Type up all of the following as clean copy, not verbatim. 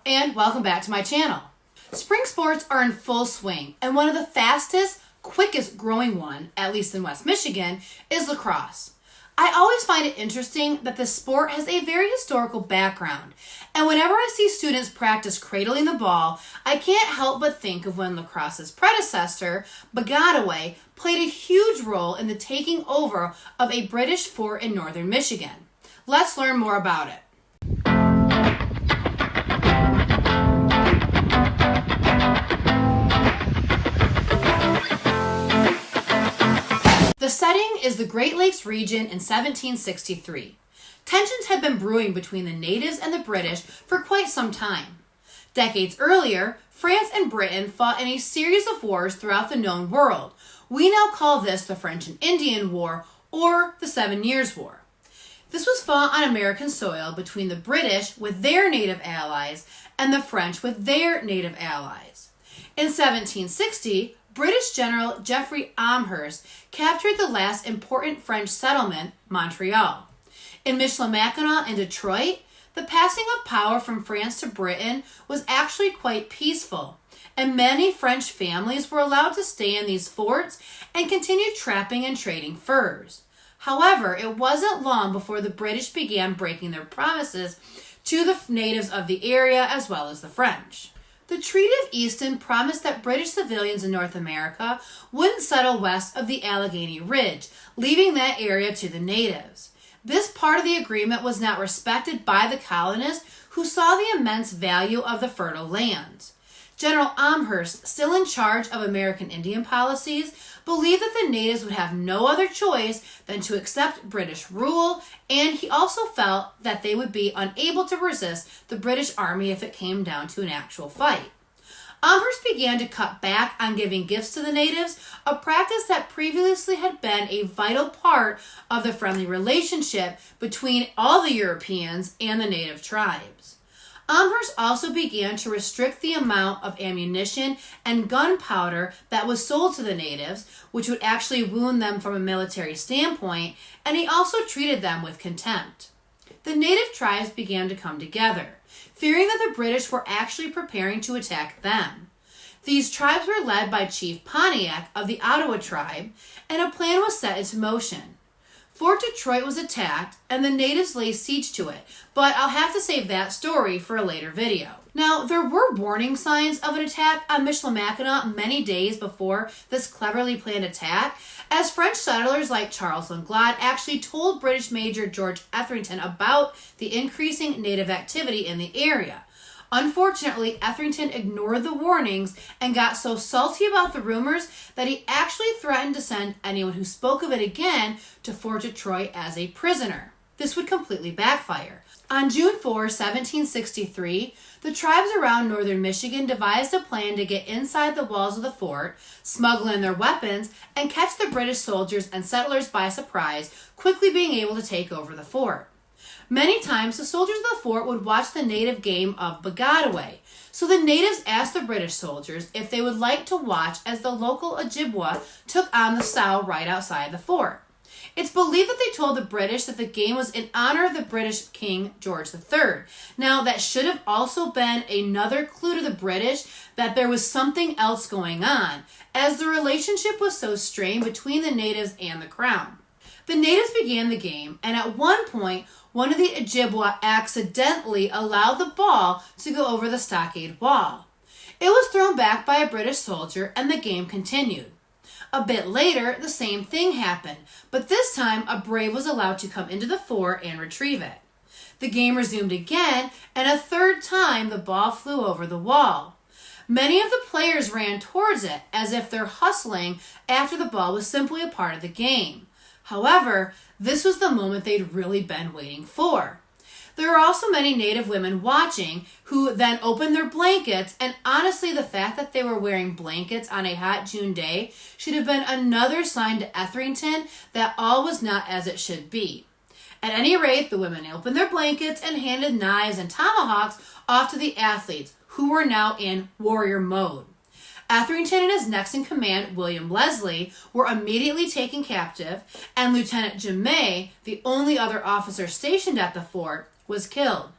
and welcome back to my channel. Spring sports are in full swing, and one of the fastest, quickest growing one, at least in West Michigan, is lacrosse. I always find it interesting that the sport has a very historical background, and whenever I see students practice cradling the ball, I can't help but think of when lacrosse's predecessor, Piscataway, played a huge role in the taking over of a British fort in northern Michigan. Let's learn more about it. The setting is the Great Lakes region in 1763. Tensions had been brewing between the natives and the British for quite some time. Decades earlier, France and Britain fought in a series of wars throughout the known world. We now call this the French and Indian War, or the 7 Years' War. This was fought on American soil between the British with their native allies and the French with their native allies. In 1760, British General Geoffrey Amherst captured the last important French settlement, Montreal. In Michilimackinac and Detroit, the passing of power from France to Britain was actually quite peaceful, and many French families were allowed to stay in these forts and continue trapping and trading furs. However, it wasn't long before the British began breaking their promises to the natives of the area as well as the French. The Treaty of Easton promised that British civilians in North America wouldn't settle west of the Allegheny Ridge, leaving that area to the natives. This part of the agreement was not respected by the colonists, who saw the immense value of the fertile lands. General Amherst, still in charge of American Indian policies, believed that the natives would have no other choice than to accept British rule, and he also felt that they would be unable to resist the British Army if it came down to an actual fight. Amherst began to cut back on giving gifts to the natives, a practice that previously had been a vital part of the friendly relationship between all the Europeans and the native tribes. Amherst also began to restrict the amount of ammunition and gunpowder that was sold to the natives, which would actually wound them from a military standpoint, and he also treated them with contempt. The native tribes began to come together, fearing that the British were actually preparing to attack them. These tribes were led by Chief Pontiac of the Ottawa tribe, and a plan was set into motion. Fort Detroit was attacked, and the natives laid siege to it, but I'll have to save that story for a later video. Now, there were warning signs of an attack on Michilimackinac many days before this cleverly planned attack, as French settlers like Charles Langlade actually told British Major George Etherington about the increasing native activity in the area. Unfortunately, Etherington ignored the warnings and got so salty about the rumors that he actually threatened to send anyone who spoke of it again to Fort Detroit as a prisoner. This would completely backfire. On June 4, 1763, the tribes around northern Michigan devised a plan to get inside the walls of the fort, smuggle in their weapons, and catch the British soldiers and settlers by surprise, quickly being able to take over the fort. Many times, the soldiers of the fort would watch the native game of Piscataway, so the natives asked the British soldiers if they would like to watch as the local Ojibwa took on the sow right outside the fort. It's believed that they told the British that the game was in honor of the British King George III. Now, that should have also been another clue to the British that there was something else going on, as the relationship was so strained between the natives and the crown. The natives began the game, and at one point, one of the Ojibwa accidentally allowed the ball to go over the stockade wall. It was thrown back by a British soldier, and the game continued. A bit later, the same thing happened, but this time a brave was allowed to come into the fort and retrieve it. The game resumed again, and a third time the ball flew over the wall. Many of the players ran towards it as if they're hustling after the ball was simply a part of the game. However, this was the moment they'd really been waiting for. There were also many native women watching who then opened their blankets, and honestly, the fact that they were wearing blankets on a hot June day should have been another sign to Etherington that all was not as it should be. At any rate, the women opened their blankets and handed knives and tomahawks off to the athletes, who were now in warrior mode. Etherington and his next in command, William Leslie, were immediately taken captive, and Lieutenant Jemay, the only other officer stationed at the fort, was killed.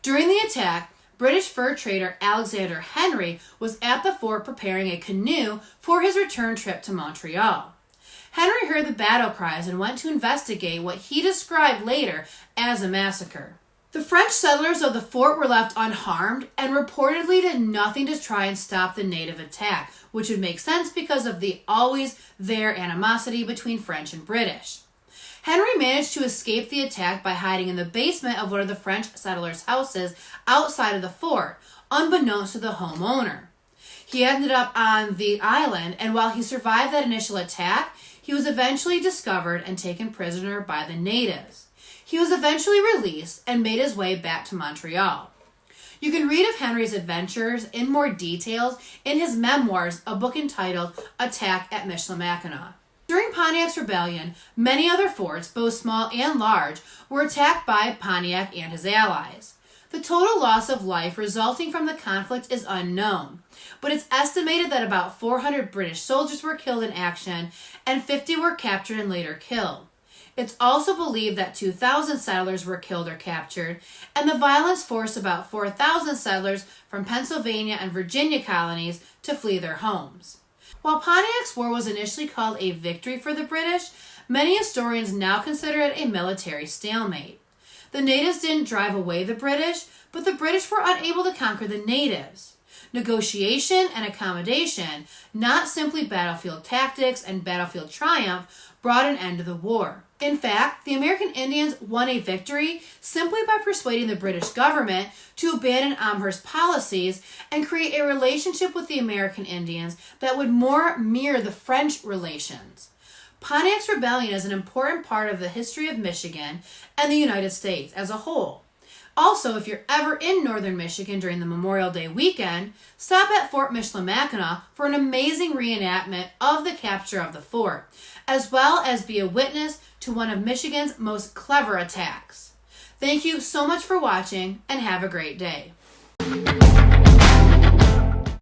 During the attack, British fur trader Alexander Henry was at the fort preparing a canoe for his return trip to Montreal. Henry heard the battle cries and went to investigate what he described later as a massacre. The French settlers of the fort were left unharmed and reportedly did nothing to try and stop the native attack, which would make sense because of the always there animosity between French and British. Henry managed to escape the attack by hiding in the basement of one of the French settlers' houses outside of the fort, unbeknownst to the homeowner. He ended up on the island, and while he survived that initial attack, he was eventually discovered and taken prisoner by the natives. He was eventually released and made his way back to Montreal. You can read of Henry's adventures in more details in his memoirs, a book entitled Attack at Michilimackinac. During Pontiac's rebellion, many other forts, both small and large, were attacked by Pontiac and his allies. The total loss of life resulting from the conflict is unknown, but it's estimated that about 400 British soldiers were killed in action and 50 were captured and later killed. It's also believed that 2,000 settlers were killed or captured, and the violence forced about 4,000 settlers from Pennsylvania and Virginia colonies to flee their homes. While Pontiac's War was initially called a victory for the British, many historians now consider it a military stalemate. The natives didn't drive away the British, but the British were unable to conquer the natives. Negotiation and accommodation, not simply battlefield tactics and battlefield triumph, brought an end to the war. In fact, the American Indians won a victory simply by persuading the British government to abandon Amherst's policies and create a relationship with the American Indians that would more mirror the French relations. Pontiac's rebellion is an important part of the history of Michigan and the United States as a whole. Also, if you're ever in northern Michigan during the Memorial Day weekend, stop at Fort Michilimackinac for an amazing reenactment of the capture of the fort, as well as be a witness to one of Michigan's most clever attacks. Thank you so much for watching, and have a great day.